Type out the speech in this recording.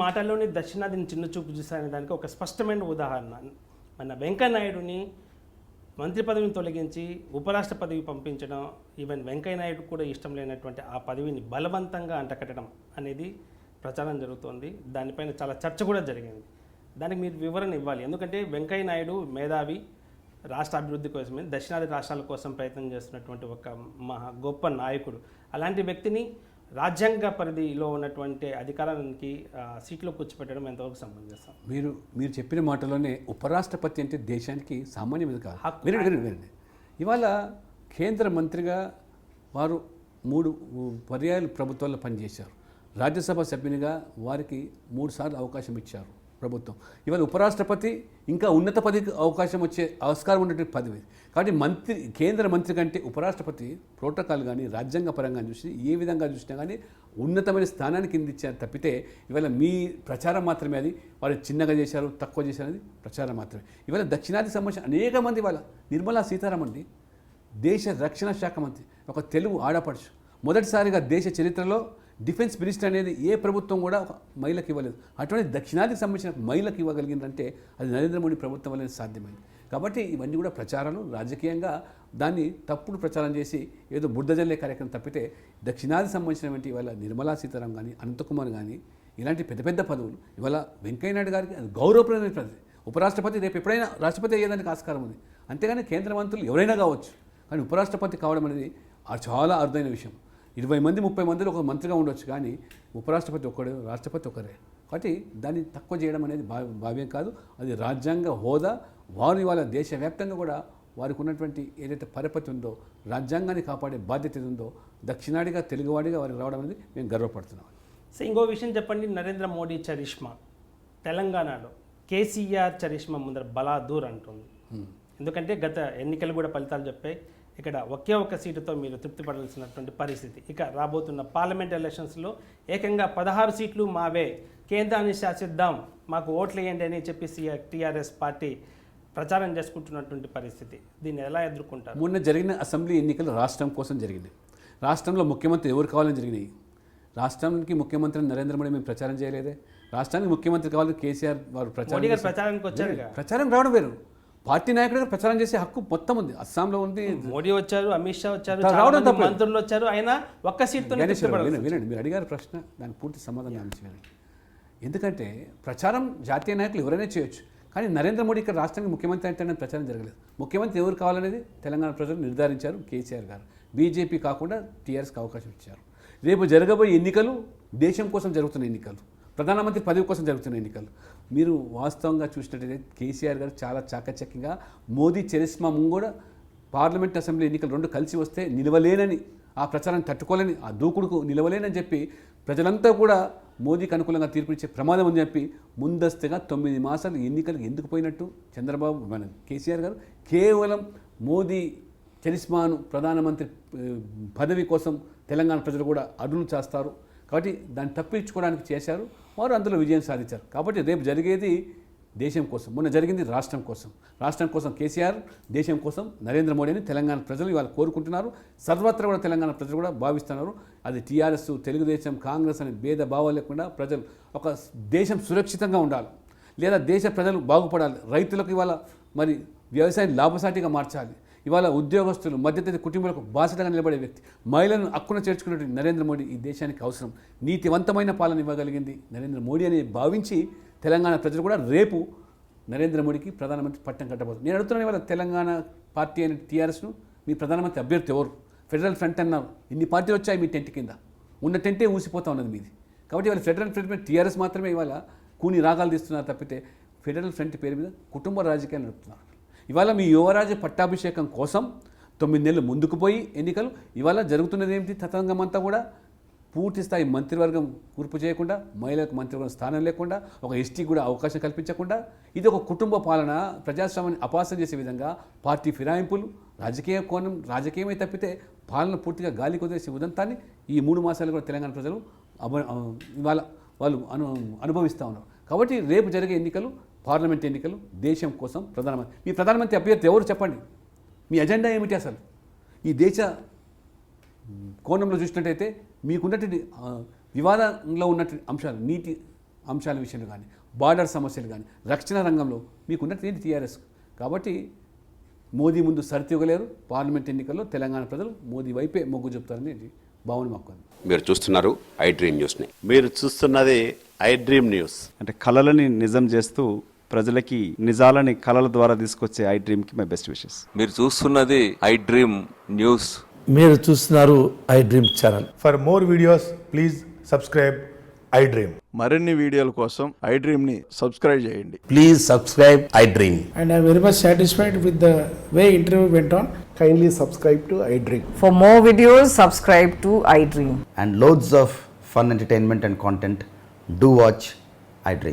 మాటల్లోని దక్షిణాదిని చిన్న చూపు చూసారనే దానికి ఒక స్పష్టమైన ఉదాహరణ మన వెంకయ్యనాయుడుని మంత్రి పదవిని తొలగించి ఉపరాష్ట్ర పదవి పంపించడం, ఈవెన్ వెంకయ్యనాయుడు కూడా ఇష్టం లేనటువంటి ఆ పదవిని బలవంతంగా అంటకట్టడం అనేది ప్రచారం జరుగుతోంది. దానిపైన చాలా చర్చ కూడా జరిగింది. దానికి మీరు వివరణ ఇవ్వాలి. ఎందుకంటే వెంకయ్యనాయుడు మేధావి, రాష్ట్ర అభివృద్ధి కోసమే దక్షిణాది రాష్ట్రాల కోసం ప్రయత్నం చేస్తున్నటువంటి ఒక గొప్ప నాయకుడు. అలాంటి వ్యక్తిని రాజ్యాంగ పరిధిలో ఉన్నటువంటి అధికారానికి సీట్లో కూర్చోపెట్టడం ఎంతవరకు సమంజసం? మీరు చెప్పిన మాటలోనే ఉపరాష్ట్రపతి అంటే దేశానికి సామాన్యమైన కాదు. వినండి. ఇవాళ కేంద్ర మంత్రిగా వారు 3 పర్యాయాలు ప్రభుత్వాల్లో పనిచేశారు. రాజ్యసభ సభ్యునిగా వారికి 3 సార్లు అవకాశం ఇచ్చారు ప్రభుత్వం. ఇవాళ ఉపరాష్ట్రపతి ఇంకా ఉన్నత పదవికి అవకాశం వచ్చే ఆస్కారం ఉన్నటువంటి పదవి. కాబట్టి కేంద్ర మంత్రి కంటే ఉపరాష్ట్రపతి ప్రోటోకాల్ కానీ రాజ్యాంగ పరంగా చూసి ఏ విధంగా చూసినా కానీ ఉన్నతమైన స్థానానికి ఇచ్చారు తప్పితే ఇవాళ మీ ప్రచారం మాత్రమే అది. వారు చిన్నగా చేశారు, తక్కువ చేశారు, అది ప్రచారం మాత్రమే. ఇవాళ దక్షిణాది సంబంధించిన అనేక మంది ఇవాళ నిర్మలా సీతారామన్ దేశ రక్షణ శాఖ మంత్రి, ఒక తెలుగు ఆడపడుచు, మొదటిసారిగా దేశ చరిత్రలో డిఫెన్స్ మినిస్టర్ అనేది ఏ ప్రభుత్వం కూడా ఒక మహిళకి ఇవ్వలేదు. అటువంటి దక్షిణాదికి సంబంధించిన మహిళకి ఇవ్వగలిగిందంటే అది నరేంద్ర మోడీ ప్రభుత్వం వల్లనే సాధ్యమైంది. కాబట్టి ఇవన్నీ కూడా ప్రచారాలు రాజకీయంగా దాన్ని తప్పుడు ప్రచారం చేసి ఏదో బురదజల్లే కార్యక్రమం తప్పితే దక్షిణాది సంబంధించినటువంటి ఇవాళ నిర్మలా సీతారామన్ కానీ అనంతకుమార్ కానీ ఇలాంటి పెద్ద పెద్ద పదవులు ఇవాళ వెంకయ్యనాయుడు గారికి అది గౌరవప్రదమైన పదవి. ఉపరాష్ట్రపతి రేపు ఎప్పుడైనా రాష్ట్రపతి అయ్యేదానికి ఆస్కారం ఉంది. అంతేగాని కేంద్ర మంత్రులు ఎవరైనా కావచ్చు, కానీ ఉపరాష్ట్రపతి కావడం అనేది చాలా అరుదైన విషయం. 20 మంది 30 మందిలో ఒక మంత్రిగా ఉండొచ్చు, కానీ ఉపరాష్ట్రపతి ఒక్కడే, రాష్ట్రపతి ఒకరే. కాబట్టి దాన్ని తక్కువ చేయడం అనేది భావ్యం కాదు. అది రాజ్యాంగ హోదా. వారు ఇవాళ దేశవ్యాప్తంగా కూడా వారికి ఉన్నటువంటి ఏదైతే పరపతి ఉందో, రాజ్యాంగాన్ని కాపాడే బాధ్యత ఉందో, దక్షిణాదిగా తెలుగువాడిగా వారికి రావడం అనేది మేము గర్వపడుతున్నాం. సో ఇంకో విషయం చెప్పండి, నరేంద్ర మోడీ చరిష్మా తెలంగాణలో కేసీఆర్ చరిష్మా ముందర బలాదూర్ అంటుంది. ఎందుకంటే గత ఎన్నికలు కూడా ఫలితాలు చెప్పాయి. ఇక్కడ ఒకే ఒక సీటుతో మీరు తృప్తి పడాల్సినటువంటి పరిస్థితి. ఇక రాబోతున్న పార్లమెంట్ ఎలక్షన్స్లో ఏకంగా 16 సీట్లు మావే, కేంద్రాన్ని శాసిద్దాం, మాకు ఓట్లు వేయండి అని చెప్పి టీఆర్ఎస్ పార్టీ ప్రచారం చేసుకుంటున్నటువంటి పరిస్థితి. దీన్ని ఎలా ఎదుర్కొంటారు? మొన్న జరిగిన అసెంబ్లీ ఎన్నికలు రాష్ట్రం కోసం జరిగింది. రాష్ట్రంలో ముఖ్యమంత్రి ఎవరు కావాలని జరిగినాయి? రాష్ట్రానికి ముఖ్యమంత్రి నరేంద్ర మోడీ మేము ప్రచారం చేయలేదే. రాష్ట్రానికి ముఖ్యమంత్రి కావాలి కేసీఆర్ వారు ప్రచారానికి వచ్చారు. ప్రచారం రావడం వేరు, పార్టీ నాయకుడిగా ప్రచారం చేసే హక్కు మొత్తం ఉంది. అస్సాంలో ఉంది. మోడీ వచ్చారు, అమిత్ షా వచ్చారు, రావడం మంత్రులు వచ్చారు, అయినా ఒక్క సీట్తో. వినండి, మీరు అడిగారు ప్రశ్న, దానికి పూర్తి సమాధానం ఇచ్చారు. ఎందుకంటే ప్రచారం జాతీయ నాయకులు ఎవరైనా చేయొచ్చు, కానీ నరేంద్ర మోడీ ఇక్కడ రాష్ట్రానికి ముఖ్యమంత్రి అంటే ప్రచారం జరగలేదు. ముఖ్యమంత్రి ఎవరు కావాలనేది తెలంగాణ ప్రజలు నిర్ధారించారు. కేసీఆర్ గారు బీజేపీ కాకుండా టీఆర్ఎస్కి అవకాశం ఇచ్చారు. రేపు జరగబోయే ఎన్నికలు దేశం కోసం జరుగుతున్న ఎన్నికలు, ప్రధానమంత్రి పదవి కోసం జరుగుతున్న ఎన్నికలు. మీరు వాస్తవంగా చూసినట్టయితే కేసీఆర్ గారు చాలా చాకచక్యంగా మోదీ చరిష్మా ముంగూడ పార్లమెంట్ అసెంబ్లీ ఎన్నికలు 2 కలిసి వస్తే నిలవలేనని, ఆ ప్రచారాన్ని తట్టుకోలేని, ఆ దూకుడుకు నిలవలేనని చెప్పి ప్రజలంతా కూడా మోదీకి అనుకూలంగా తీర్పునిచ్చే ప్రమాదం అని చెప్పి ముందస్తుగా 9 మాసాలు ఎన్నికలు ఎందుకు పోయినట్టు చంద్రబాబు కేసీఆర్ గారు కేవలం మోదీ చరిష్మాను ప్రధానమంత్రి పదవి కోసం తెలంగాణ ప్రజలు కూడా అడుగులు చేస్తారు. కాబట్టి దాన్ని తప్పించుకోవడానికి చేశారు, వారు అందులో విజయం సాధించారు. కాబట్టి రేపు జరిగేది దేశం కోసం, మొన్న జరిగింది రాష్ట్రం కోసం. రాష్ట్రం కోసం కేసీఆర్, దేశం కోసం నరేంద్ర మోడీని తెలంగాణ ప్రజలు ఇవాళ కోరుకుంటున్నారు. సర్వత్రా కూడా తెలంగాణ ప్రజలు కూడా భావిస్తున్నారు. అది టీఆర్ఎస్, తెలుగుదేశం, కాంగ్రెస్ అనే భేద భావాలు లేకుండా ప్రజలు ఒక దేశం సురక్షితంగా ఉండాలి, లేదా దేశ ప్రజలు బాగుపడాలి, రైతులకు ఇవాళ మరి వ్యవసాయం లాభసాటిగా మార్చాలి, ఇవాళ ఉద్యోగస్తులు, మధ్యతరగతి కుటుంబాలకు బాసటగా నిలబడే వ్యక్తి, మహిళలను హక్కున చేర్చుకున్నటువంటి నరేంద్ర మోడీ ఈ దేశానికి అవసరం. నీతివంతమైన పాలన ఇవ్వగలిగింది నరేంద్ర మోడీ అని భావించి తెలంగాణ ప్రజలు కూడా రేపు నరేంద్ర మోడీకి ప్రధానమంత్రి పట్టం కట్టబోతుంది. నేను అడుగుతున్నాను, ఇవాళ తెలంగాణ పార్టీ అయిన టీఆర్ఎస్ను మీ ప్రధానమంత్రి అభ్యర్థి ఎవరు? ఫెడరల్ ఫ్రంట్ అన్నారు, ఇన్ని పార్టీలు వచ్చాయి మీ టెంట్ కింద, ఉన్న టెంటే ఊసిపోతా ఉన్నది మీది. కాబట్టి ఇవాళ ఫెడరల్ ఫ్రంట్ టీఆర్ఎస్ మాత్రమే ఇవాళ కూని రాగాలు తీస్తున్నారు తప్పితే ఫెడరల్ ఫ్రంట్ పేరు మీద కుటుంబ రాజకీయాలు నడుపుతున్నారు. ఇవాళ మీ యువరాజు పట్టాభిషేకం కోసం 9 నెలలు ముందుకు పోయి ఎన్నికలు, ఇవాళ జరుగుతున్నది ఏమిటి? తతంగమంతా కూడా పూర్తి స్థాయి మంత్రివర్గం కూర్పు చేయకుండా, మహిళలకు మంత్రివర్గం స్థానం లేకుండా, ఒక ఎస్టీ కూడా అవకాశం కల్పించకుండా, ఇది ఒక కుటుంబ పాలన, ప్రజాస్వామ్యాన్ని అపాసం చేసే విధంగా పార్టీ ఫిరాయింపులు, రాజకీయ కోణం రాజకీయమే తప్పితే పాలన పూర్తిగా గాలి కుదిరేసే ఉదంతాన్ని ఈ 3 మాసాలు కూడా తెలంగాణ ప్రజలు ఇవాళ వాళ్ళు అనుభవిస్తూ ఉన్నారు. కాబట్టి రేపు జరిగే ఎన్నికలు పార్లమెంట్ ఎన్నికలు దేశం కోసం. ప్రధానమంత్రి, మీ ప్రధానమంత్రి అభ్యర్థి ఎవరు చెప్పండి? మీ ఎజెండా ఏమిటి? అసలు ఈ దేశ కోణంలో చూసినట్టయితే మీకున్నటువంటి వివాదంలో ఉన్నటువంటి అంశాలు, నీటి అంశాల విషయంలో కానీ, బార్డర్ సమస్యలు కానీ, రక్షణ రంగంలో మీకు ఉన్నది ఏంటి టీఆర్ఎస్. కాబట్టి మోదీ ముందు సరితూగలేరు. పార్లమెంట్ ఎన్నికల్లో తెలంగాణ ప్రజలు మోదీ వైపే మొగ్గు చూపుతారని భావన మాకు. మీరు చూస్తున్నారు ఐ డ్రీమ్ న్యూస్ని. మీరు చూస్తున్నది ఐ డ్రీమ్ న్యూస్. అంటే కళలని నిజం చేస్తూ ప్రజలకి నిజాలని కళల ద్వారా తీసుకొచ్చే ఐ డ్రీమ్కి మై బెస్ట్ విషెస్. మీరు చూస్తున్నది ఐ డ్రీమ్ న్యూస్. మీరు చూస్తున్నారు I dream channel. For more videos, please subscribe iDream. మరిన్ని వీడియోల కోసం ఐ డ్రీమ్ని సబ్స్క్రైబ్ చేయండి. Please subscribe I dream. And I'm very much satisfied with the way interview went on. Kindly subscribe to iDream. For more videos, subscribe to iDream. And loads of fun entertainment and content. Do watch iDream.